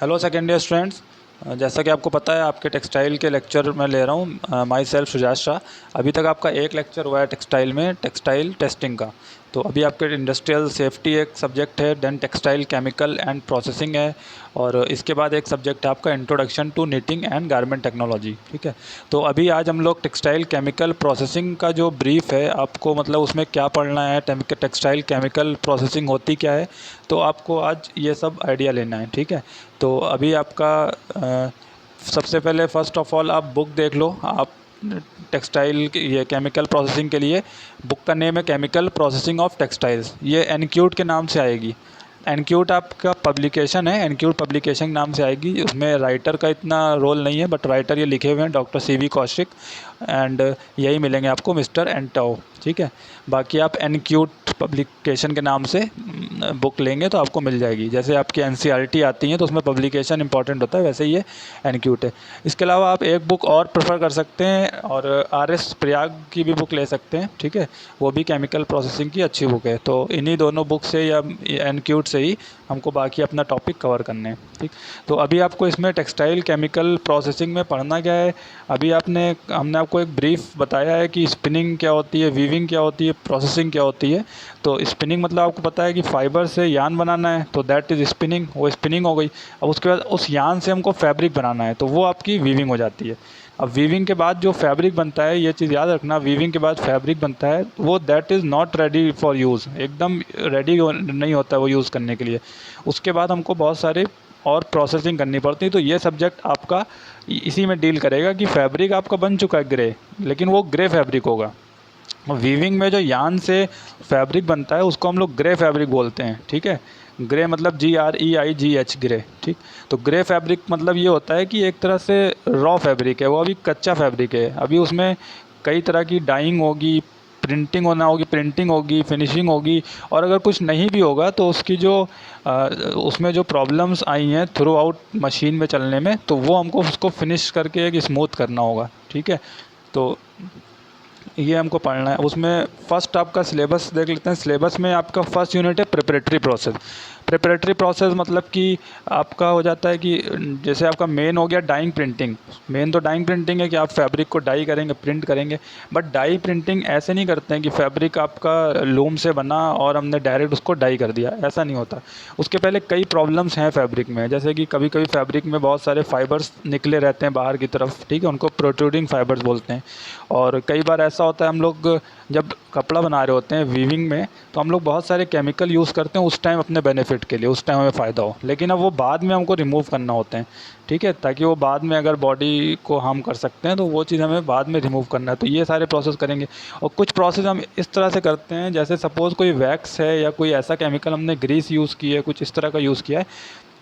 Hello second year students. जैसा कि आपको पता है आपके टेक्सटाइल के लेक्चर मैं ले रहा हूँ। My self Shujaat Shah. अभी तक आपका एक लेक्चर हुआ है टेक्सटाइल में, टेक्सटाइल टेस्टिंग का। तो अभी आपके इंडस्ट्रियल सेफ्टी एक सब्जेक्ट है, then textile chemical and processing है, और इसके बाद एक सब्जेक्ट है आपका introduction to knitting and garment technology. ठीक है, तो अभी आज हम लोग टेक्सटाइल केमिकल प्रोसेसिंग का जो ब्रीफ है आपको, मतलब उसमें क्या पढ़ना है, टेक्सटाइल केमिकल प्रोसेसिंग होती क्या है, तो आपको आज ये सब आइडिया लेना है। ठीक है, तो अभी आपका सबसे पहले फ़र्स्ट ऑफ़ ऑल आप बुक देख लो। आप टेक्सटाइल ये केमिकल प्रोसेसिंग के लिए बुक का नेम है केमिकल प्रोसेसिंग ऑफ टेक्सटाइल्स। ये एनक्यूट के नाम से आएगी। एनक्यूट आपका पब्लिकेशन है, एनक्यूट पब्लिकेशन नाम से आएगी। उसमें राइटर का इतना रोल नहीं है, बट राइटर ये लिखे हुए हैं डॉक्टर CV कौशिक, एंड यही मिलेंगे आपको मिस्टर एंटाओ। ठीक है, बाकी आप एनक्यूट पब्लिकेशन के नाम से बुक लेंगे तो आपको मिल जाएगी। जैसे आपकी NCERT आती हैं तो उसमें पब्लिकेशन इंपॉर्टेंट होता है, वैसे ही ये एनक्यूट है। इसके अलावा आप एक बुक और प्रेफर कर सकते हैं, और RS प्रयाग की भी बुक ले सकते हैं। ठीक है, वो भी केमिकल प्रोसेसिंग की अच्छी बुक है। तो इन्हीं दोनों बुक से या एनक्यूट से ही हमको बाकी अपना टॉपिक कवर करने हैं। ठीक, तो अभी आपको इसमें टेक्सटाइल केमिकल प्रोसेसिंग में पढ़ना क्या है। अभी हमने आपको एक ब्रीफ बताया है कि स्पिनिंग क्या होती है, वीविंग क्या होती है, प्रोसेसिंग क्या होती है। तो स्पिनिंग मतलब आपको पता है कि फाइबर से यान बनाना है, तो दैट इज़ स्पिनिंग, वो स्पिनिंग हो गई। अब उसके बाद उस यान से हमको फैब्रिक बनाना है, तो वो आपकी वीविंग हो जाती है। अब वीविंग के बाद जो फैब्रिक बनता है, ये चीज़ याद रखना, वीविंग के बाद फैब्रिक बनता है वो that is not ready for use, एकदम रेडी नहीं होता है वो यूज़ करने के लिए। उसके बाद हमको बहुत सारे और प्रोसेसिंग करनी पड़ती है। तो ये सब्जेक्ट आपका इसी में डील करेगा कि फैब्रिक आपका बन चुका है ग्रे, लेकिन वो ग्रे फैब्रिक होगा। वीविंग में जो यान से फैब्रिक बनता है उसको हम लोग ग्रे फैब्रिक बोलते हैं। ठीक है, ग्रे मतलब GREIGH, ग्रे। ठीक, तो ग्रे फैब्रिक मतलब ये होता है कि एक तरह से रॉ फैब्रिक है, वो अभी कच्चा फैब्रिक है। अभी उसमें कई तरह की डाइंग होगी, प्रिंटिंग होगी, फिनिशिंग होगी, और अगर कुछ नहीं भी होगा तो उसकी जो उसमें जो प्रॉब्लम्स आई हैं थ्रू आउट मशीन में चलने में, तो वो हमको उसको फिनिश करके एक स्मूथ करना होगा। ठीक है, तो ये हमको पढ़ना है। उसमें फ़र्स्ट आपका सिलेबस देख लेते हैं। सिलेबस में आपका फ़र्स्ट यूनिट है प्रिपरेटरी प्रोसेस। प्रिपरेटरी प्रोसेस मतलब कि आपका हो जाता है कि जैसे आपका मेन हो गया डाइंग प्रिंटिंग। मेन तो डाइंग प्रिंटिंग है कि आप फैब्रिक को डाई करेंगे, प्रिंट करेंगे। बट डाई प्रिंटिंग ऐसे नहीं करते हैं कि फैब्रिक आपका लूम से बना और हमने डायरेक्ट उसको डाई कर दिया, ऐसा नहीं होता। उसके पहले कई प्रॉब्लम्स हैं फैब्रिक में, जैसे कि कभी कभी फैब्रिक में बहुत सारे फाइबर्स निकले रहते हैं बाहर की तरफ। ठीक है, उनको प्रोट्रूडिंग फाइबर्स बोलते हैं। और कई बार ऐसा होता है, हम लोग जब कपड़ा बना रहे होते हैं वीविंग में, तो हम लोग बहुत सारे केमिकल यूज़ करते हैं उस टाइम अपने बेनिफिट के लिए, उस टाइम हमें फ़ायदा हो, लेकिन अब वो बाद में हमको रिमूव करना होते हैं। ठीक है, ताकि वो बाद में अगर बॉडी को हार्म कर सकते हैं तो वो चीज़ हमें बाद में रिमूव करना है। तो ये सारे प्रोसेस करेंगे। और कुछ प्रोसेस हम इस तरह से करते हैं, जैसे सपोज़ कोई वैक्स है या कोई ऐसा केमिकल हमने ग्रीस यूज़ की है, कुछ इस तरह का यूज़ किया है,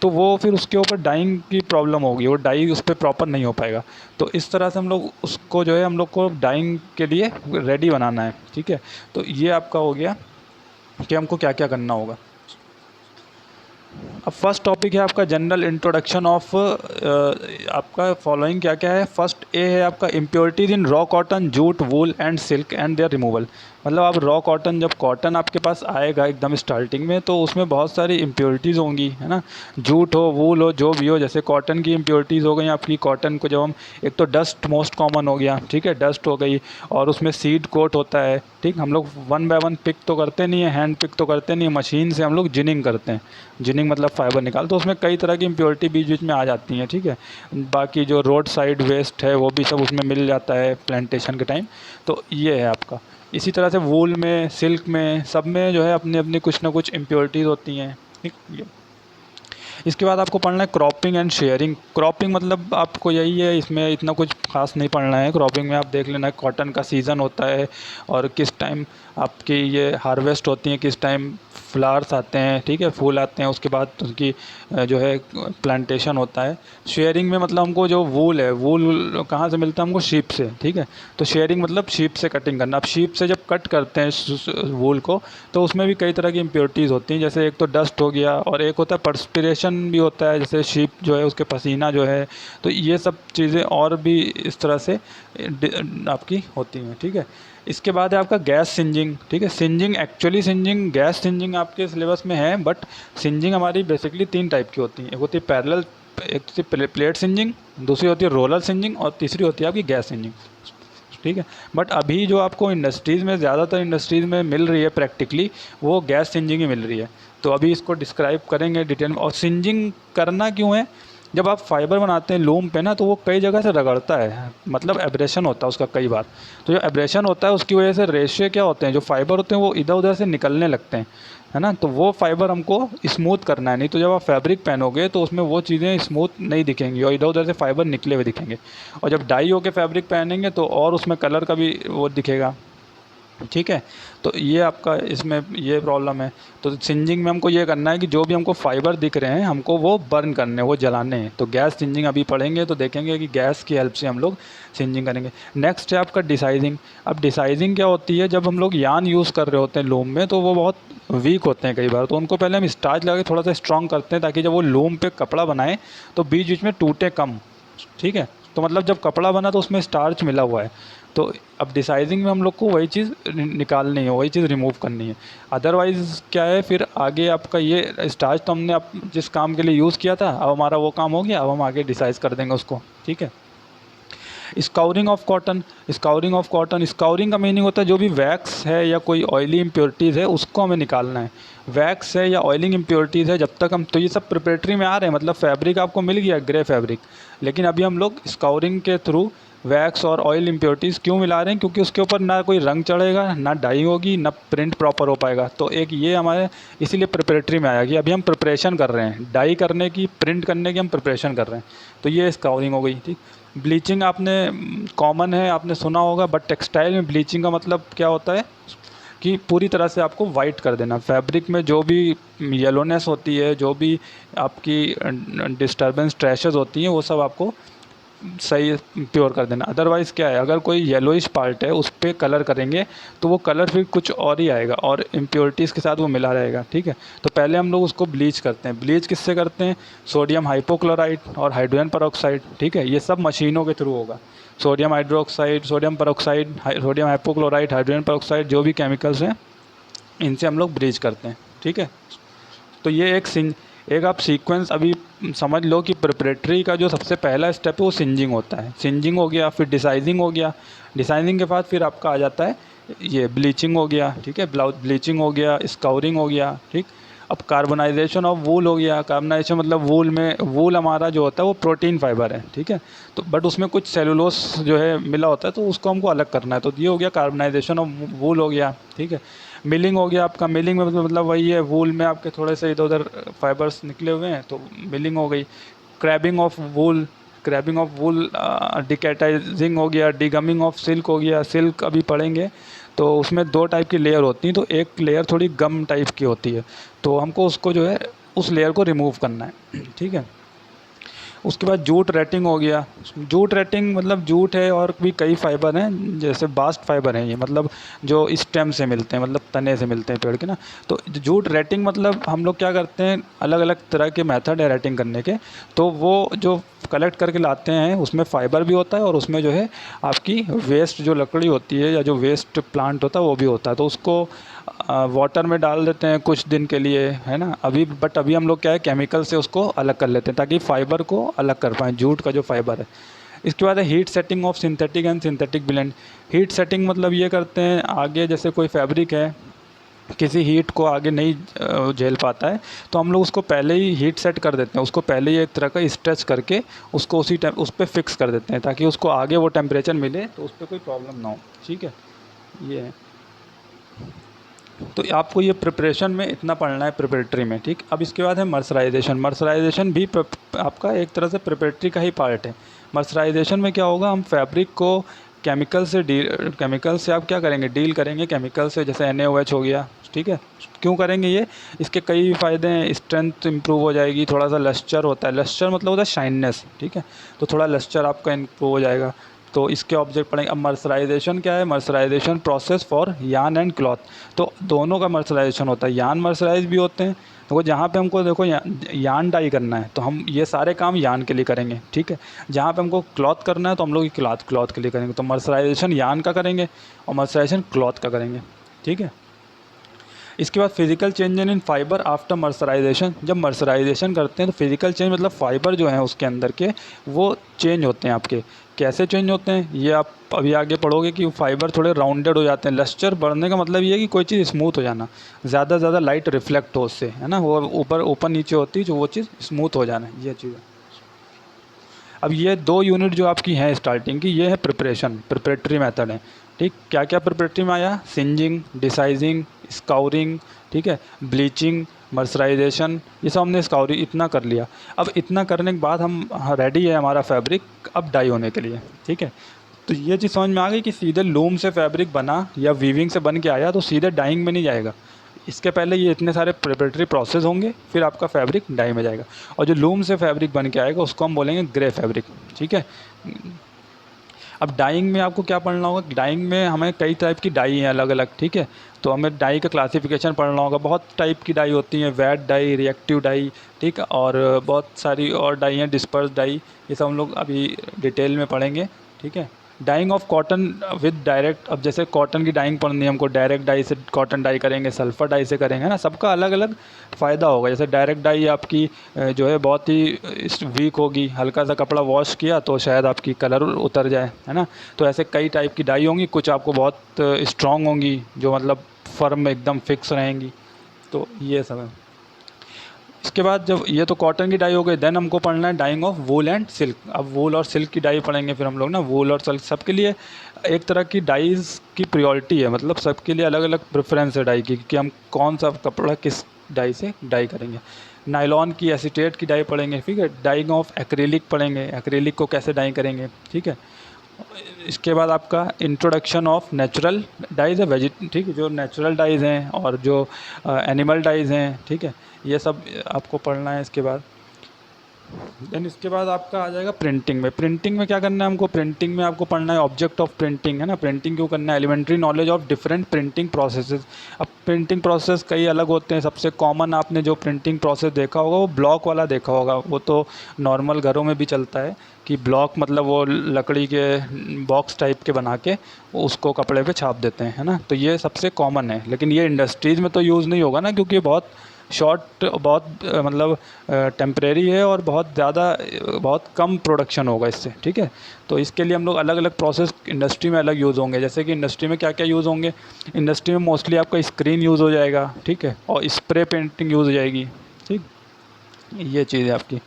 तो वो फिर उसके ऊपर डाइंग की प्रॉब्लम होगी, वो डाई उस पर प्रॉपर नहीं हो पाएगा। तो इस तरह से हम लोग उसको जो है हम लोग को डाइंग के लिए रेडी बनाना है। ठीक है, तो ये आपका हो गया कि हमको क्या क्या करना होगा। अब फर्स्ट टॉपिक है आपका जनरल इंट्रोडक्शन ऑफ आपका फॉलोइंग क्या क्या है। फर्स्ट ए है आपका impurities in raw cotton, jute, wool and silk and their removal. मतलब आप रॉ कॉटन, जब कॉटन आपके पास आएगा एकदम स्टार्टिंग में, तो उसमें बहुत सारी इम्प्योरिटीज़ होंगी, है ना। जूट हो, वूल हो, जो भी हो, जैसे कॉटन की इम्प्योरिटीज़ हो गई आपकी। कॉटन को जब हम, एक तो डस्ट मोस्ट कॉमन हो गया, ठीक है, डस्ट हो गई, और उसमें सीड कोट होता है। ठीक, हम लोग 1 बाय 1 पिक तो करते नहीं है, हैंड पिक तो करते नहीं है, मशीन से हम लोग जिनिंग करते हैं। जिनिंग मतलब फाइबर निकाल, तो उसमें कई तरह की इम्प्योरिटी बीच बीच में आ जाती हैं। ठीक है, बाकी जो रोड साइड वेस्ट है वो भी सब उसमें मिल जाता है प्लांटेशन के टाइम। तो ये है आपका। इसी तरह से वूल में, सिल्क में, सब में जो है अपनी अपनी कुछ ना कुछ इम्प्योरिटीज़ होती हैं। ठीक, इसके बाद आपको पढ़ना है क्रॉपिंग एंड शेयरिंग। क्रॉपिंग मतलब आपको यही है, इसमें इतना कुछ खास नहीं पढ़ना है। क्रॉपिंग में आप देख लेना कॉटन का सीज़न होता है और किस टाइम आपकी ये हार्वेस्ट होती हैं, किस टाइम फ्लावर्स आते हैं, ठीक है, फूल आते हैं, उसके बाद उनकी जो है प्लांटेशन होता है। शेयरिंग में मतलब हमको जो वूल है, वूल कहाँ से मिलता है हमको? शीप से। ठीक है, तो शेयरिंग मतलब शीप से कटिंग करना। अब शीप से जब कट करते हैं वूल को, तो उसमें भी कई तरह की इम्प्योरिटीज़ होती हैं, जैसे एक तो डस्ट हो गया और एक होता है पर्सपिरेशन भी होता है, जैसे शीप जो है उसके पसीना जो है, तो ये सब चीज़ें और भी इस तरह से आपकी होती हैं। ठीक है, इसके बाद है आपका गैस सिंजिंग। ठीक है, सिंजिंग, एक्चुअली सिंजिंग, गैस सिंजिंग आपके सिलेबस में है, बट सिंजिंग हमारी बेसिकली 3 टाइप की होती हैं। एक होती है पैरेलल एक तो प्लेट सिंजिंग, दूसरी होती है रोलर सिंजिंग और तीसरी होती है आपकी गैस सिंजिंग, ठीक है। बट अभी जो आपको इंडस्ट्रीज़ में, ज़्यादातर इंडस्ट्रीज़ में मिल रही है प्रैक्टिकली, वो गैस सिंजिंग ही मिल रही है। तो अभी इसको डिस्क्राइब करेंगे डिटेल में। और सिंजिंग करना क्यों है, जब आप फाइबर बनाते हैं लूम पे ना, तो वो कई जगह से रगड़ता है, मतलब एब्रेशन होता है उसका कई बार। तो जो एब्रेशन होता है उसकी वजह से रेशे क्या होते हैं, जो फाइबर होते हैं वो इधर उधर से निकलने लगते हैं, है ना। तो वो फाइबर हमको स्मूथ करना है, नहीं तो जब आप फैब्रिक पहनोगे तो उसमें वो चीज़ें स्मूथ नहीं दिखेंगी और इधर उधर से फाइबर निकले हुए दिखेंगे। और जब डाई होके फैब्रिक पहनेंगे तो और उसमें कलर का भी वो दिखेगा, ठीक है। तो ये आपका इसमें ये प्रॉब्लम है। तो सिंजिंग में हमको ये करना है कि जो भी हमको फाइबर दिख रहे हैं हमको वो बर्न करने, वो जलाने हैं। तो गैस सिंजिंग अभी पढ़ेंगे तो देखेंगे कि गैस की हेल्प से हम लोग सिंजिंग करेंगे। नेक्स्ट है आपका डिसाइजिंग। अब डिसाइजिंग क्या होती है, जब हम लोग यान यूज़ कर रहे होते हैं लूम में तो वो बहुत वीक होते हैं कई बार, तो उनको पहले हम स्टार्च लगा के थोड़ा सा स्ट्रॉन्ग करते हैं ताकि जब वो लूम पे कपड़ा बनाए तो बीच बीच में टूटे कम, ठीक है। तो मतलब जब कपड़ा बना तो उसमें स्टार्च मिला हुआ है। तो अब डिसाइजिंग में हम लोग को वही चीज़ निकालनी है, वही चीज़ रिमूव करनी है। अदरवाइज़ क्या है, फिर आगे आपका ये स्टार्च तो हमने अब जिस काम के लिए यूज़ किया था, अब हमारा वो काम हो गया, अब हम आगे डिसाइज कर देंगे उसको, ठीक है। Scouring of cotton. Scouring of cotton, scouring का मीनिंग होता है जो भी वैक्स है या कोई ऑयली इम्प्योरिटीज़ है उसको हमें निकालना है। वैक्स है या ऑयलिंग इम्प्योरिटीज़ है जब तक हम, तो ये सब प्रिपरेटरी में आ रहे हैं, मतलब फैब्रिक आपको मिल गया ग्रे फैब्रिक, लेकिन अभी हम लोग स्काउरिंग के थ्रू वैक्स और ऑयल इम्प्योरिटीज़ क्यों मिला रहे हैं, क्योंकि उसके ऊपर ना कोई रंग चढ़ेगा, ना डाई होगी, ना प्रिंट प्रॉपर हो पाएगा। तो एक ये हमारे इसीलिए प्रिपरेटरी में आया कि अभी हम प्रिपरेशन कर रहे हैं, डाई करने की, प्रिंट करने की हम प्रिपरेशन कर रहे हैं। तो ये स्काउरिंग हो गई, ठीक। ब्लीचिंग आपने कॉमन है, आपने सुना होगा, बट टेक्सटाइल में ब्लीचिंग का मतलब क्या होता है कि पूरी तरह से आपको वाइट कर देना। फैब्रिक में जो भी येलोनेस होती है, जो भी आपकी डिस्टर्बेंस ट्रैशेस होती हैं, वो सब आपको सही प्योर कर देना। अदरवाइज़ क्या है, अगर कोई येलोइश पार्ट है उस पर कलर करेंगे तो वो कलर फिर कुछ और ही आएगा और इम्प्योरिटीज़ के साथ वो मिला रहेगा, ठीक है। तो पहले हम लोग उसको ब्लीच करते हैं। ब्लीच किससे करते हैं, सोडियम हाइपोक्लोराइड और हाइड्रोजन पेरोक्साइड, ठीक है। ये सब मशीनों के थ्रू होगा। Sodium hydroxide, sodium peroxide, sodium hypochlorite, hydrogen peroxide, जो भी केमिकल्स हैं इनसे हम लोग ब्लीच करते हैं, ठीक है। तो ये एक आप सीक्वेंस अभी समझ लो कि प्रिपरेटरी का जो सबसे पहला स्टेप है वो सिंजिंग होता है। सिंजिंग हो गया, फिर डिसाइजिंग हो गया, डिसाइजिंग के बाद फिर आपका आ जाता है ये ब्लीचिंग हो गया, ठीक है। ब्लीचिंग हो गया, स्काउरिंग हो गया, ठीक। अब कार्बनाइजेशन ऑफ वूल हो गया। कार्बनाइजेशन मतलब वूल हमारा जो होता है वो प्रोटीन फाइबर है, ठीक है। तो बट उसमें कुछ सेलुलोस जो है मिला होता है, तो उसको हमको अलग करना है। तो ये हो गया कार्बनाइजेशन ऑफ वूल हो गया, ठीक है। मिलिंग हो गया आपका। मिलिंग में मतलब वही है, वूल में आपके थोड़े से इधर उधर फाइबर्स निकले हुए हैं तो मिलिंग हो गई। क्रैबिंग ऑफ वूल, क्रैबिंग ऑफ वूल, डिकेटाइजिंग हो गया। डिगमिंग ऑफ सिल्क हो गया। सिल्क अभी पढ़ेंगे तो उसमें दो टाइप की लेयर होती हैं, तो एक लेयर थोड़ी गम टाइप की होती है, तो हमको उसको जो है उस लेयर को रिमूव करना है, ठीक है। उसके बाद जूट रेटिंग हो गया। जूट रेटिंग मतलब जूट है और भी कई फाइबर हैं, जैसे बास्ट फाइबर हैं ये, मतलब जो स्टेम से मिलते हैं, मतलब तने से मिलते हैं पेड़ के ना। तो जूट रेटिंग मतलब हम लोग क्या करते हैं, अलग अलग तरह के मेथड है रेटिंग करने के। तो वो जो कलेक्ट करके लाते हैं उसमें फ़ाइबर भी होता है और उसमें जो है आपकी वेस्ट जो लकड़ी होती है या जो वेस्ट प्लांट होता है वो भी होता है। तो उसको वाटर में डाल देते हैं कुछ दिन के लिए, है ना। अभी हम लोग क्या है, केमिकल से उसको अलग कर लेते हैं ताकि फ़ाइबर को अलग कर पाएँ, जूट का जो फ़ाइबर है। इसके बाद है heat setting of synthetic and synthetic blend. Heat setting मतलब ये करते हैं, आगे जैसे कोई फैब्रिक है किसी हीट को आगे नहीं झेल पाता है, तो हम लोग उसको पहले ही हीट सेट कर देते हैं। उसको पहले ही एक तरह का स्ट्रेच करके उसको उस पर फिक्स कर देते हैं ताकि उसको आगे वो टेम्परेचर मिले तो उस पर कोई प्रॉब्लम ना हो, ठीक है। ये है। तो आपको ये प्रिपरेशन में इतना पढ़ना है प्रिपरेटरी में, ठीक। अब इसके बाद है मर्सराइजेशन। मर्सराइजेशन भी आपका एक तरह से प्रिपरेटरी का ही पार्ट है। मर्सराइजेशन में क्या होगा, हम फैब्रिक को केमिकल से आप क्या करेंगे, डील करेंगे केमिकल से, जैसे NaOH हो गया, ठीक है। क्यों करेंगे ये, इसके कई फ़ायदे हैं। स्ट्रेंथ इंप्रूव हो जाएगी, थोड़ा सा लस्चर होता है, लस्चर मतलब होता है शाइननेस, ठीक है। तो थोड़ा लस्चर आपका इंप्रूव हो जाएगा। तो इसके ऑब्जेक्ट पढ़ेंगे। अब मर्सराइजेशन क्या है, mercerisation process for yarn and cloth. तो दोनों का मर्सराइजेशन होता है, यान मर्सराइज भी होते हैं। तो जहाँ पे हमको देखो यान डाई करना है तो हम ये सारे काम यान के लिए करेंगे, ठीक है। जहाँ पे हमको क्लॉथ करना है तो हम लोग क्लॉथ के लिए करेंगे। तो मर्सराइजेशन यान का करेंगे और मर्सराइजेशन क्लॉथ का करेंगे, ठीक है। इसके बाद physical change in fibre after mercerisation. जब मर्सराइजेशन करते हैं तो फिजिकल चेंज मतलब फाइबर जो हैं उसके अंदर के वो चेंज होते हैं आपके। कैसे चेंज होते हैं ये आप अभी आगे पढ़ोगे कि फाइबर थोड़े राउंडेड हो जाते हैं। लस्टर बढ़ने का मतलब ये है कि कोई चीज़ स्मूथ हो जाना, ज़्यादा ज़्यादा लाइट रिफ्लेक्ट हो उससे, है ना, वो ऊपर नीचे होती है जो वो चीज़ स्मूथ हो जाना, ये चीज़ है। अब ये 2 यूनिट जो आपकी हैं स्टार्टिंग की, ये है प्रिपरेटरी मेथड है। ठीक, क्या क्या प्रिपरेटरी में आया? सिंजिंग, डिसाइजिंग, स्काउरिंग, ठीक है, ब्लीचिंग, मर्सराइजेशन, ये सब हमने स्काउरिंग इतना कर लिया। अब इतना करने के बाद हम रेडी है हमारा फैब्रिक अब डाई होने के लिए। ठीक है, तो ये चीज़ समझ में आ गई कि सीधे लूम से फैब्रिक बना या वीविंग से बन के आया तो सीधे डाइंग में नहीं जाएगा। इसके पहले ये इतने सारे प्रिपरेटरी प्रोसेस होंगे, फिर आपका फैब्रिक डाई में जाएगा। और जो लूम से फैब्रिक बन के आएगा उसको हम बोलेंगे ग्रे फैब्रिक। ठीक है, अब डाइंग में आपको क्या पढ़ना होगा? डाइंग में हमें कई टाइप की डाई हैं अलग अलग। ठीक है, तो हमें डाई का क्लासिफिकेशन पढ़ना होगा। बहुत टाइप की डाई होती हैं, वेट डाई, रिएक्टिव डाई, ठीक है, और बहुत सारी और डाई हैं, डिस्पर्स डाई, ये सब हम लोग अभी डिटेल में पढ़ेंगे। ठीक है, dyeing of cotton with direct, अब जैसे कॉटन की डाइंग पढ़नी है हमको, डायरेक्ट डाई से कॉटन डाई करेंगे, सल्फ़र डाई से करेंगे, है ना, सबका अलग अलग फ़ायदा होगा। जैसे डायरेक्ट डाई आपकी जो है बहुत ही वीक होगी, हल्का सा कपड़ा वॉश किया तो शायद आपकी कलर उतर जाए, है ना। तो ऐसे कई टाइप की डाई होंगी, कुछ आपको बहुत स्ट्रॉन्ग होंगी जो मतलब फर्म एकदम फिक्स रहेंगी। तो ये सब है। इसके बाद जब ये तो कॉटन की डाई हो गई, देन हमको पढ़ना है dyeing of wool and silk. अब वूल और सिल्क की डाई पढ़ेंगे फिर हम लोग ना। वूल और सिल्क सबके लिए एक तरह की डाइज़ की प्रायोरिटी है, मतलब सबके लिए अलग अलग प्रेफरेंस है डाई की कि हम कौन सा कपड़ा किस डाई से डाई करेंगे। नायलॉन की, एसीटेट की डाई पढ़ेंगे। ठीक है, डाइंग ऑफ एक्रेलिक पढ़ेंगे, एक्रेलिक को कैसे डाई करेंगे। ठीक है, इसके बाद आपका इंट्रोडक्शन ऑफ नेचुरल डाइज़ है, ठीक है, जो नेचुरल डाइज़ हैं और जो एनिमल डाइज़ हैं। ठीक है, ये सब आपको पढ़ना है। इसके बाद देन इसके बाद आपका आ जाएगा प्रिंटिंग में। प्रिंटिंग में क्या करना है हमको? प्रिंटिंग में आपको पढ़ना है ऑब्जेक्ट ऑफ प्रिंटिंग, है ना। प्रिंटिंग क्यों करना है? Elementary knowledge of different printing processes. अब प्रिंटिंग प्रोसेस कई अलग होते हैं। सबसे कॉमन आपने जो प्रिंटिंग प्रोसेस देखा होगा वो ब्लॉक वाला देखा होगा। वो तो नॉर्मल घरों में भी चलता है कि ब्लॉक मतलब वो लकड़ी के बॉक्स टाइप के बना के उसको कपड़े पे छाप देते हैं, है ना। तो ये सबसे कॉमन है, लेकिन ये इंडस्ट्रीज़ में तो यूज़ नहीं होगा ना, क्योंकि बहुत शॉर्ट, बहुत मतलब टेम्परेरी है और बहुत ज़्यादा बहुत कम प्रोडक्शन होगा इससे। ठीक है, तो इसके लिए हम लोग अलग अलग प्रोसेस इंडस्ट्री में अलग यूज़ होंगे। जैसे कि इंडस्ट्री में क्या क्या यूज़ होंगे? इंडस्ट्री में मोस्टली आपका स्क्रीन यूज़ हो जाएगा, ठीक है, और स्प्रे पेंटिंग यूज़ हो जाएगी। ठीक, ये चीज़ है आपकी।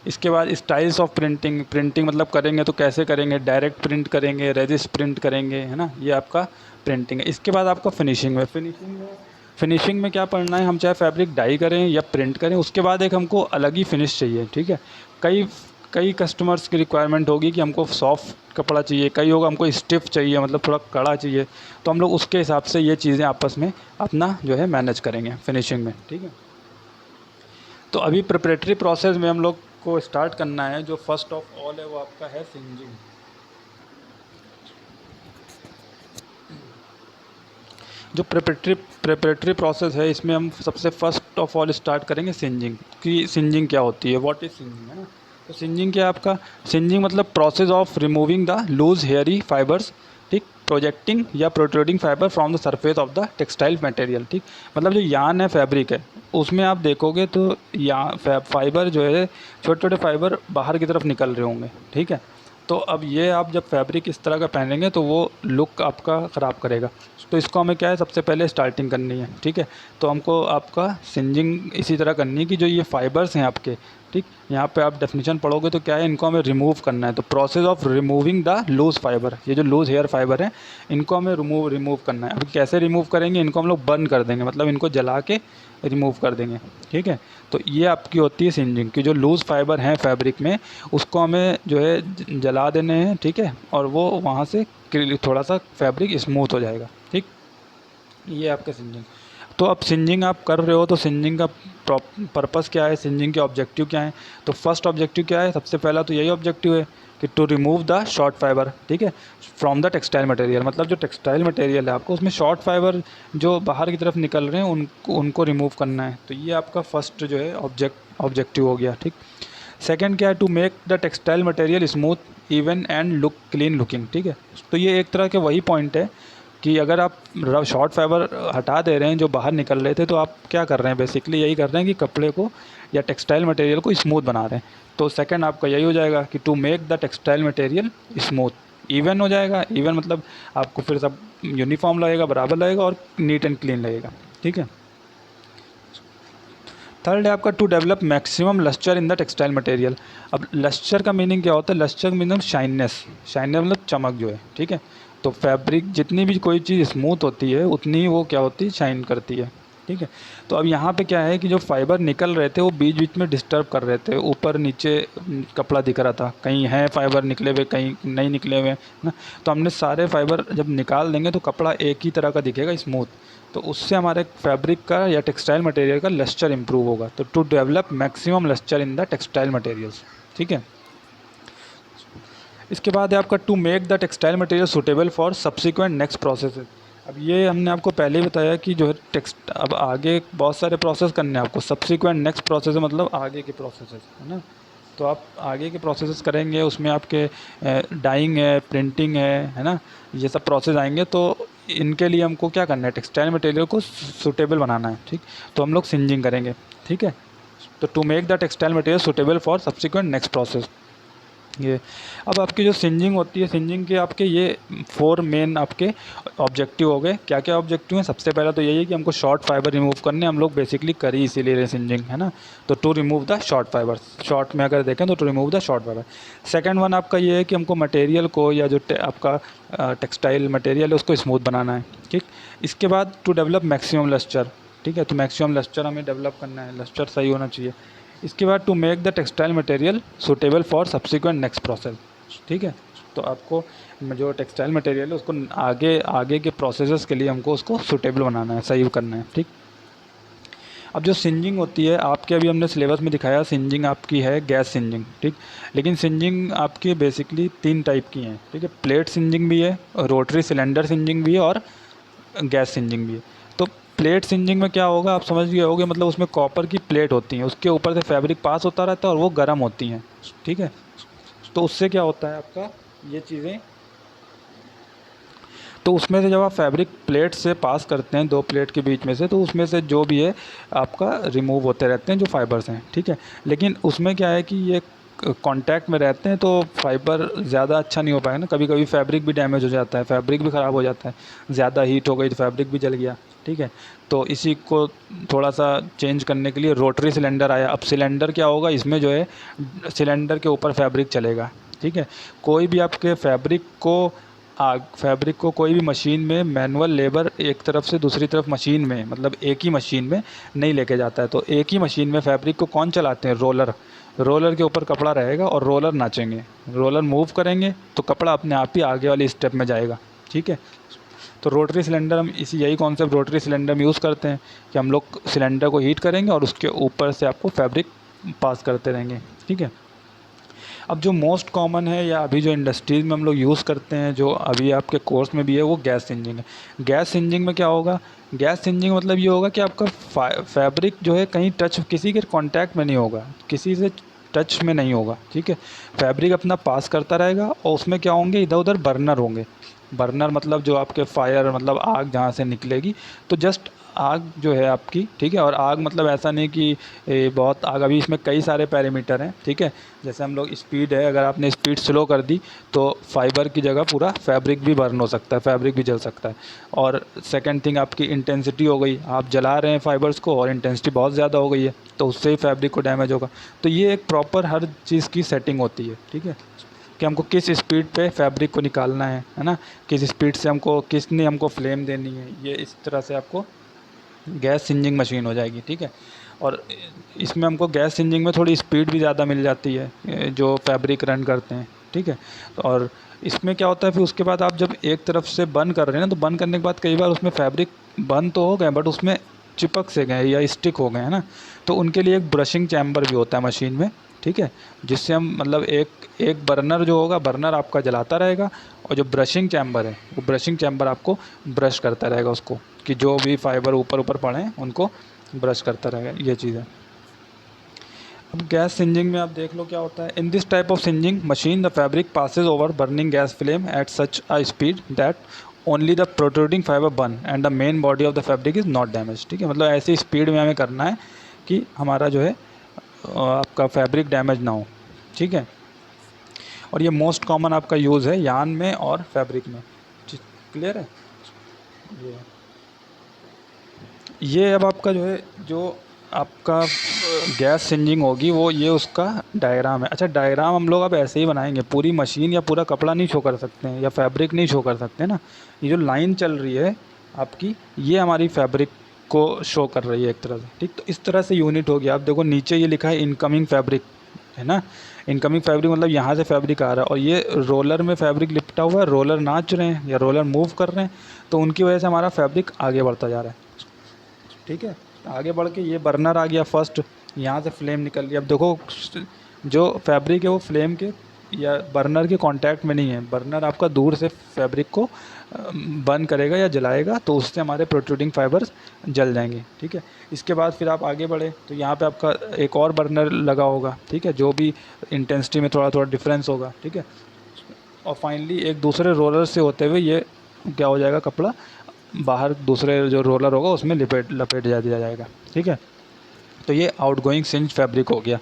इसके बाद स्टाइल्स ऑफ प्रिंटिंग। प्रिंटिंग मतलब करेंगे तो कैसे करेंगे? डायरेक्ट प्रिंट करेंगे, रेजिस्ट प्रिंट करेंगे, है ना, ये आपका प्रिंटिंग है। इसके बाद आपका फिनिशिंग में। फिनिशिंग में क्या पढ़ना है? हम चाहे फैब्रिक डाई करें या प्रिंट करें, उसके बाद एक हमको अलग ही फिनिश चाहिए। ठीक है, कई कई कस्टमर्स की रिक्वायरमेंट होगी कि हमको सॉफ्ट कपड़ा चाहिए, कई होगा हमको स्टिफ चाहिए, मतलब थोड़ा कड़ा चाहिए। तो हम लोग उसके हिसाब से ये चीज़ें आपस में अपना जो है मैनेज करेंगे फिनिशिंग में। ठीक है, तो अभी प्रिपरेटरी प्रोसेस में हम लोग को स्टार्ट करना है। जो फर्स्ट ऑफ ऑल है वो आपका है सिंजिंग। जो प्रिपरेटरी प्रोसेस है इसमें हम सबसे फर्स्ट ऑफ ऑल स्टार्ट करेंगे सिंजिंग। कि सिंजिंग क्या होती है, व्हाट इज़ सिंजिंग, है ना। तो सिंजिंग क्या है आपका? सिंजिंग मतलब process of removing the loose hairy fibres, ठीक, प्रोजेक्टिंग या protruding fibre from the surface of the textile material. ठीक, मतलब जो यान है, फैब्रिक है, उसमें आप देखोगे तो फाइबर जो है, छोटे छोटे फाइबर बाहर की तरफ निकल रहे होंगे। ठीक है, तो अब ये आप जब फैब्रिक इस तरह का पहनेंगे तो वो लुक आपका ख़राब करेगा। तो इसको हमें क्या है, सबसे पहले स्टार्टिंग करनी है। ठीक है, तो हमको आपका सिंजिंग इसी तरह करनी है कि जो ये फाइबर्स हैं आपके, ठीक, यहाँ पे आप डेफिनेशन पढ़ोगे तो क्या है, इनको हमें रिमूव करना है। तो process of removing the loose fibre, ये जो लूज़ हेयर फाइबर है इनको हमें रिमूव करना है। अभी कैसे रिमूव करेंगे? इनको हम लोग बर्न कर देंगे, मतलब इनको जला के रिमूव कर देंगे। ठीक है, तो ये आपकी होती है सिंजिंग की। जो लूज़ फाइबर हैं फैब्रिक में उसको हमें जो है जला देने हैं। ठीक है, और वो वहाँ से थोड़ा सा फैब्रिक स्मूथ हो जाएगा। ठीक, ये आपका सिंजिंग। तो अब सिंजिंग आप कर रहे हो तो सिंजिंग का पर्पस क्या है, सिंजिंग के ऑब्जेक्टिव क्या है? तो फर्स्ट ऑब्जेक्टिव क्या है? सबसे पहला तो यही ऑब्जेक्टिव है कि to remove the short fibre, ठीक है, फ्रॉम द टेक्सटाइल मटेरियल। मतलब जो टेक्सटाइल मटेरियल है आपको उसमें शॉर्ट फाइबर जो बाहर की तरफ निकल रहे हैं उनको रिमूव करना है। तो ये आपका फर्स्ट जो है ऑब्जेक्टिव हो गया। ठीक, सेकेंड क्या है? To make the textile material smooth, even and look clean looking. ठीक है, तो ये एक तरह के वही पॉइंट है कि अगर आप शॉर्ट फाइबर हटा दे रहे हैं जो बाहर निकल रहे थे, तो आप क्या कर रहे हैं, बेसिकली यही कर रहे हैं कि कपड़े को या टेक्सटाइल मटेरियल को स्मूथ बना रहे हैं। तो सेकंड आपका यही हो जाएगा कि to make the textile material smooth, even हो जाएगा। इवन मतलब आपको फिर सब यूनिफॉर्म लगेगा, बराबर लगेगा और नीट एंड क्लीन लगेगा, ठीक है। थर्ड है आपका to develop maximum lustre in the textile material. अब लस्चर का मीनिंग क्या होता है? लस्चर मीनिंग शाइननेस, शाइननेस मतलब चमक जो है, ठीक है। तो फैब्रिक जितनी भी कोई चीज़ स्मूथ होती है उतनी ही वो क्या होती है, शाइन करती है, ठीक है। तो अब यहाँ पे क्या है कि जो फाइबर निकल रहे थे वो बीच बीच में डिस्टर्ब कर रहे थे, ऊपर नीचे कपड़ा दिख रहा था, कहीं है फाइबर निकले हुए कहीं नहीं निकले हुए ना। तो हमने सारे फाइबर जब निकाल देंगे तो कपड़ा एक ही तरह का दिखेगा, स्मूथ। तो उससे हमारे फैब्रिक का या टेक्सटाइल मटेरियल का लस्चर इंप्रूव होगा। तो to develop maximum lustre in the textile materials, ठीक है। इसके बाद है आपका to make the textile material suitable for subsequent next process. अब ये हमने आपको पहले ही बताया कि जो है टेक्स्ट अब आगे बहुत सारे प्रोसेस करने हैं आपको। सब्सिक्वेंट नेक्स्ट प्रोसेस मतलब आगे के प्रोसेस है ना। तो आप आगे के प्रोसेस करेंगे, उसमें आपके डाइंग है, प्रिंटिंग है ना, ये सब प्रोसेस आएंगे। तो इनके लिए हमको क्या करना है, टेक्सटाइल मटेरियल को सूटेबल बनाना है, ठीक। तो हम लोग सिंजिंग करेंगे, ठीक है। तो to make the textile material suitable for subsequent next process ये। अब आपकी जो सिंजिंग होती है, सिंजिंग के आपके ये 4 मेन आपके ऑब्जेक्टिव हो गए। क्या क्या ऑब्जेक्टिव हैं? सबसे पहला तो यही है कि हमको शॉर्ट फाइबर रिमूव करने, हम लोग बेसिकली कर ही इसीलिए रहे सिंजिंग, है ना। तो to remove the short fibre, short में अगर देखें तो to remove the short fibre. Second one आपका ये है कि हमको मटेरियल को या जो आपका टेक्सटाइल मटेरियल है उसको स्मूथ बनाना है, ठीक। इसके बाद टू डेवलप मैक्सिमम लस्चर, ठीक है। तो मैक्सिमम लस्चर हमें डेवलप करना है, लस्चर सही होना चाहिए। इसके बाद to make the textile material suitable for subsequent next process, ठीक है। तो आपको जो टेक्सटाइल मटेरियल है उसको आगे आगे के प्रोसेसेस के लिए हमको उसको सूटेबल बनाना है, सही करना है, ठीक। अब जो सिंजिंग होती है आपके, अभी हमने सिलेबस में दिखाया सिंजिंग आपकी है गैस सिंजिंग, ठीक। लेकिन सिंजिंग आपकी बेसिकली 3 टाइप की हैं, ठीक है। प्लेट सिंजिंग भी है, रोटरी सिलेंडर सिंजिंग भी है और गैस सिंजिंग भी है। तो प्लेट सिंजिंग में क्या होगा, आप समझ गए होगे, मतलब उसमें कॉपर की प्लेट होती हैं, उसके ऊपर से फैब्रिक पास होता रहता है और वो गर्म होती हैं, ठीक है। तो उससे क्या होता है आपका ये चीज़ें, तो उसमें से जब आप फैब्रिक प्लेट से पास करते हैं, 2 प्लेट के बीच में से, तो उसमें से जो भी है आपका रिमूव होते रहते हैं जो फाइबर्स हैं, ठीक है। लेकिन उसमें क्या है कि ये कांटेक्ट में रहते हैं तो फाइबर ज़्यादा अच्छा नहीं हो पाएगा ना, कभी कभी फैब्रिक भी डैमेज हो जाता है, फैब्रिक भी ख़राब हो जाता है, ज़्यादा हीट हो गई तो फैब्रिक भी जल गया, ठीक है। तो इसी को थोड़ा सा चेंज करने के लिए रोटरी सिलेंडर आया। अब सिलेंडर क्या होगा, इसमें जो है सिलेंडर के ऊपर फैब्रिक चलेगा, ठीक है। कोई भी आपके फैब्रिक को कोई भी मशीन में मैनुअल लेबर एक तरफ से दूसरी तरफ मशीन में, मतलब एक ही मशीन में नहीं लेके जाता है। तो एक ही मशीन में फैब्रिक को कौन चलाते हैं, रोलर। रोलर के ऊपर कपड़ा रहेगा और रोलर नाचेंगे, रोलर मूव करेंगे तो कपड़ा अपने आप ही आगे वाली स्टेप में जाएगा, ठीक है। तो रोटरी सिलेंडर हम यही कॉन्सेप्ट रोटरी सिलेंडर में यूज़ करते हैं कि हम लोग सिलेंडर को हीट करेंगे और उसके ऊपर से आपको फैब्रिक पास करते रहेंगे, ठीक है। अब जो मोस्ट कॉमन है या अभी जो इंडस्ट्रीज़ में हम लोग यूज़ करते हैं, जो अभी आपके कोर्स में भी है, वो गैस सिंजिंग है। गैस सिंजिंग में क्या होगा, गैस सिंजिंग मतलब ये होगा कि आपका फैब्रिक जो है कहीं टच, किसी के कांटेक्ट में नहीं होगा, किसी से टच में नहीं होगा, ठीक है। फैब्रिक अपना पास करता रहेगा और उसमें क्या होंगे, इधर उधर बर्नर होंगे। बर्नर मतलब जो आपके फायर, मतलब आग जहाँ से निकलेगी, तो जस्ट आग जो है आपकी, ठीक है। और आग मतलब ऐसा नहीं कि बहुत आग, अभी इसमें कई सारे पैरामीटर हैं, ठीक है। जैसे हम लोग स्पीड है, अगर आपने स्पीड स्लो कर दी तो फाइबर की जगह पूरा फैब्रिक भी बर्न हो सकता है, फैब्रिक भी जल सकता है। और सेकंड थिंग आपकी इंटेंसिटी हो गई, आप जला रहे हैं फाइबर्स को और इंटेंसिटी बहुत ज़्यादा हो गई है तो उससे ही फैब्रिक को डैमेज होगा। तो ये एक प्रॉपर हर चीज़ की सेटिंग होती है, ठीक है, कि हमको किस स्पीड पे फैब्रिक को निकालना है ना, किस स्पीड से हमको, किसने हमको फ्लेम देनी है, ये इस तरह से आपको गैस सिंजिंग मशीन हो जाएगी, ठीक है। और इसमें हमको गैस सिंजिंग में थोड़ी स्पीड भी ज़्यादा मिल जाती है जो फैब्रिक रन करते हैं, ठीक है। और इसमें क्या होता है, फिर उसके बाद आप जब एक तरफ से बर्न कर रहे हैं ना, तो बर्न करने के बाद कई बार उसमें फैब्रिक बर्न तो हो गए बट उसमें चिपक से गए या स्टिक हो गए, है ना। तो उनके लिए एक ब्रशिंग चैम्बर भी होता है मशीन में, ठीक है, जिससे हम मतलब एक बर्नर जो होगा, बर्नर आपका जलाता रहेगा और जो ब्रशिंग चैम्बर है वो ब्रशिंग चैम्बर आपको ब्रश करता रहेगा उसको, कि जो भी फाइबर ऊपर ऊपर पड़े हैं उनको ब्रश करता रहेगा, ये चीज़ है। अब गैस सिंजिंग में आप देख लो क्या होता है। In this type of singeing machine the fabric passes over burning gas flame at such a speed that only the protruding fibre burn and the main body of the fabric is not damage. ठीक है, मतलब ऐसी speed में हमें करना है कि हमारा जो है आपका फैब्रिक डैमेज ना हो। ठीक है, और ये मोस्ट कॉमन आपका यूज़ है यान में और फैब्रिक में। क्लियर है? ये अब आपका जो है जो आपका गैस सिंजिंग होगी वो ये उसका डायग्राम है। अच्छा, डायग्राम हम लोग अब ऐसे ही बनाएंगे, पूरी मशीन या पूरा कपड़ा नहीं शो कर सकते हैं या फैब्रिक नहीं शो कर सकते ना। ये जो लाइन चल रही है आपकी, ये हमारी फैब्रिक को शो कर रही है एक तरह से। ठीक, तो इस तरह से यूनिट होगी। आप देखो नीचे ये लिखा है इनकमिंग फैब्रिक, है ना। इनकमिंग फैब्रिक मतलब यहाँ से फैब्रिक आ रहा है और ये रोलर में फैब्रिक लिपटा हुआ है, रोलर नाच रहे हैं या रोलर मूव कर रहे हैं, तो उनकी वजह से हमारा फैब्रिक आगे बढ़ता जा रहा है। ठीक है, आगे बढ़ के ये बर्नर आ गया फर्स्ट, यहाँ से फ्लेम निकल रही है। अब देखो जो फैब्रिक है वो फ्लेम के या बर्नर के कांटेक्ट में नहीं है। बर्नर आपका दूर से फैब्रिक को बर्न करेगा या जलाएगा, तो उससे हमारे प्रोट्रूडिंग फाइबर्स जल जाएंगे। ठीक है, इसके बाद फिर आप आगे बढ़े तो यहाँ पे आपका एक और बर्नर लगा होगा। ठीक है, जो भी इंटेंसिटी में थोड़ा थोड़ा डिफरेंस होगा। ठीक है, और फाइनली एक दूसरे रोलर से होते हुए ये क्या हो जाएगा, कपड़ा बाहर दूसरे जो रोलर होगा उसमें लपेट दिया जाएगा। ठीक है, तो ये आउटगोइंग सिंज फैब्रिक हो गया।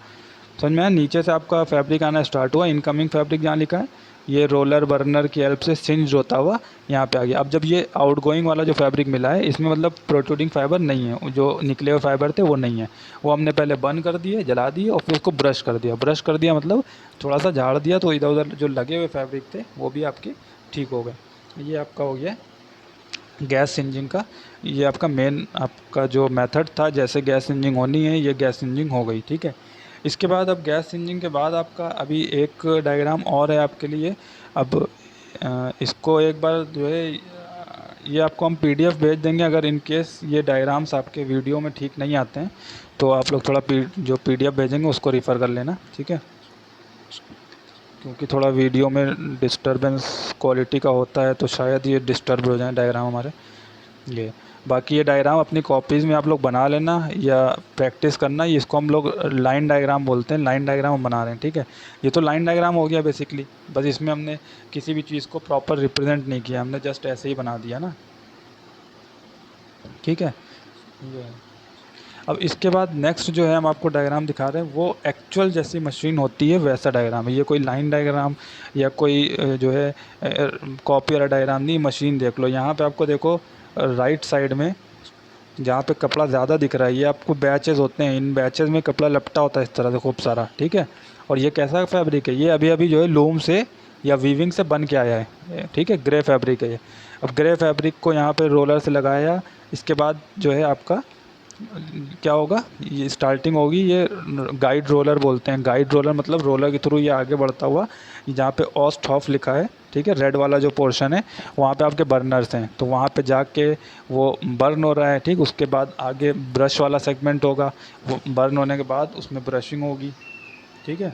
समझ में आया? नीचे से आपका फैब्रिक आना स्टार्ट हुआ, इनकमिंग फैब्रिक जहाँ लिखा है ये रोलर बर्नर की हेल्प से सिंज होता हुआ यहाँ पे आ गया। अब जब ये आउटगोइंग वाला जो फैब्रिक मिला है इसमें मतलब प्रोट्रूडिंग फाइबर नहीं है, जो निकले हुए फाइबर थे वो नहीं है, वो हमने पहले बर्न कर दिए, जला दिए और फिर उसको ब्रश कर दिया। ब्रश कर दिया मतलब थोड़ा सा झाड़ दिया, तो इधर उधर जो लगे हुए फैब्रिक थे वो भी आपके ठीक हो गए। ये आपका हो गया गैस सिंजिंग का। ये आपका मेन आपका जो मेथड था, जैसे गैस सिंजिंग होनी है ये गैस सिंजिंग हो गई। ठीक है, इसके बाद अब गैस सिंजिंग के बाद आपका अभी एक डायग्राम और है आपके लिए। अब इसको एक बार जो है ये आपको हम पीडीएफ भेज देंगे। अगर इन केस ये डायग्राम्स आपके वीडियो में ठीक नहीं आते हैं तो आप लोग थोड़ा जो पीडीएफ भेजेंगे उसको रेफ़र कर लेना। ठीक है, क्योंकि थोड़ा वीडियो में डिस्टरबेंस क्वालिटी का होता है तो शायद ये डिस्टर्ब हो जाए डायग्राम हमारे। ये बाकी ये डायग्राम अपनी कॉपीज़ में आप लोग बना लेना या प्रैक्टिस करना। इसको हम लोग लाइन डायग्राम बोलते हैं, लाइन डायग्राम हम बना रहे हैं। ठीक है, ये तो लाइन डायग्राम हो गया बेसिकली, बस इसमें हमने किसी भी चीज़ को प्रॉपर रिप्रेजेंट नहीं किया, हमने जस्ट ऐसे ही बना दिया ना। ठीक है, ये अब इसके बाद नेक्स्ट जो है हम आपको डायग्राम दिखा रहे हैं वो एक्चुअल जैसी मशीन होती है वैसा डायग्राम है। ये कोई लाइन डायग्राम या कोई जो है कॉपी वाला डायग्राम नहीं। मशीन देख लो, यहाँ पे आपको देखो राइट साइड में जहाँ पे कपड़ा ज़्यादा दिख रहा है ये आपको बैचेज़ होते हैं, इन बैचेज़ में कपड़ा लपटा होता है इस तरह से खूब सारा। ठीक है, और ये कैसा फैब्रिक है, ये अभी अभी जो है लूम से या वीविंग से बन के आया है। ठीक है, ग्रे फैब्रिक है ये। अब ग्रे फैब्रिक को यहाँ पे रोलर से लगाया, इसके बाद जो है आपका क्या होगा, ये स्टार्टिंग होगी, ये गाइड रोलर बोलते हैं। गाइड रोलर मतलब रोलर के थ्रू ये आगे बढ़ता हुआ जहाँ पे ऑस्ट ऑफ लिखा है, ठीक है, रेड वाला जो पोर्शन है वहाँ पे आपके बर्नर्स हैं, तो वहाँ पे जाके वो बर्न हो रहा है। ठीक, उसके बाद आगे ब्रश वाला सेगमेंट होगा, वो बर्न होने के बाद उसमें ब्रशिंग होगी। ठीक है,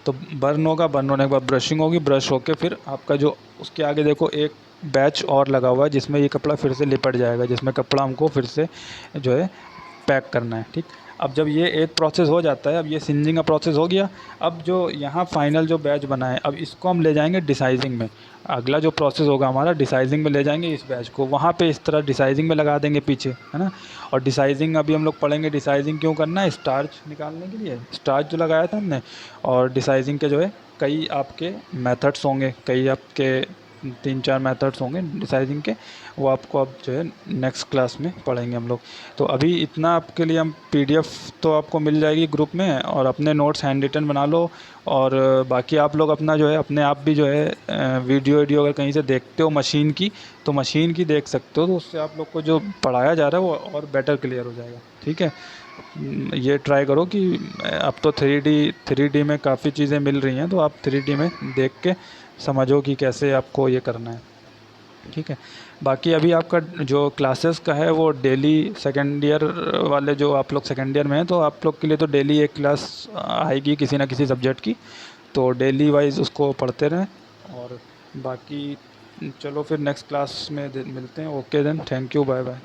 तो बर्न होगा, बर्न होने के बाद ब्रशिंग होगी, ब्रश होके फिर आपका जो उसके आगे देखो एक बैच और लगा हुआ है जिसमें ये कपड़ा फिर से लिपट जाएगा, जिसमें कपड़ा हमको फिर से जो है पैक करना है। ठीक, अब जब ये एक प्रोसेस हो जाता है, अब ये सिंजिंग का प्रोसेस हो गया, अब जो यहाँ फाइनल जो बैच बना है अब इसको हम ले जाएंगे डिसाइजिंग में। अगला जो प्रोसेस होगा हमारा डिसाइजिंग में ले जाएंगे इस बैच को, वहाँ पे इस तरह डिसाइजिंग में लगा देंगे पीछे, है ना। और डिसाइजिंग अभी हम लोग पढ़ेंगे, डिसाइजिंग क्यों करना है, स्टार्च निकालने के लिए, स्टार्च जो लगाया था हमने। और डिसाइजिंग के जो है कई आपके मेथड्स होंगे, कई आपके 3-4 मेथड्स होंगे डिसाइजिंग के, वो आपको अब जो है नेक्स्ट क्लास में पढ़ेंगे हम लोग। तो अभी इतना आपके लिए हम पीडीएफ तो आपको मिल जाएगी ग्रुप में, और अपने नोट्स हैंड रिटन बना लो। और बाकी आप लोग अपना जो है अपने आप भी जो है वीडियो अगर कहीं से देखते हो मशीन की, तो मशीन की देख सकते हो, तो उससे आप लोग को जो पढ़ाया जा रहा है वो और बेटर क्लियर हो जाएगा। ठीक है, ये ट्राई करो कि अब तो 3D में काफ़ी चीज़ें मिल रही हैं, तो आप 3D में देख के समझो कि कैसे आपको ये करना है। ठीक है, बाकी अभी आपका जो क्लासेस का है वो डेली सेकेंड ईयर वाले जो आप लोग सेकेंड ईयर में हैं, तो आप लोग के लिए तो डेली एक क्लास आएगी किसी ना किसी सब्जेक्ट की, तो डेली वाइज उसको पढ़ते रहें। और बाकी चलो फिर नेक्स्ट क्लास में मिलते हैं। Okay then, thank you, bye bye.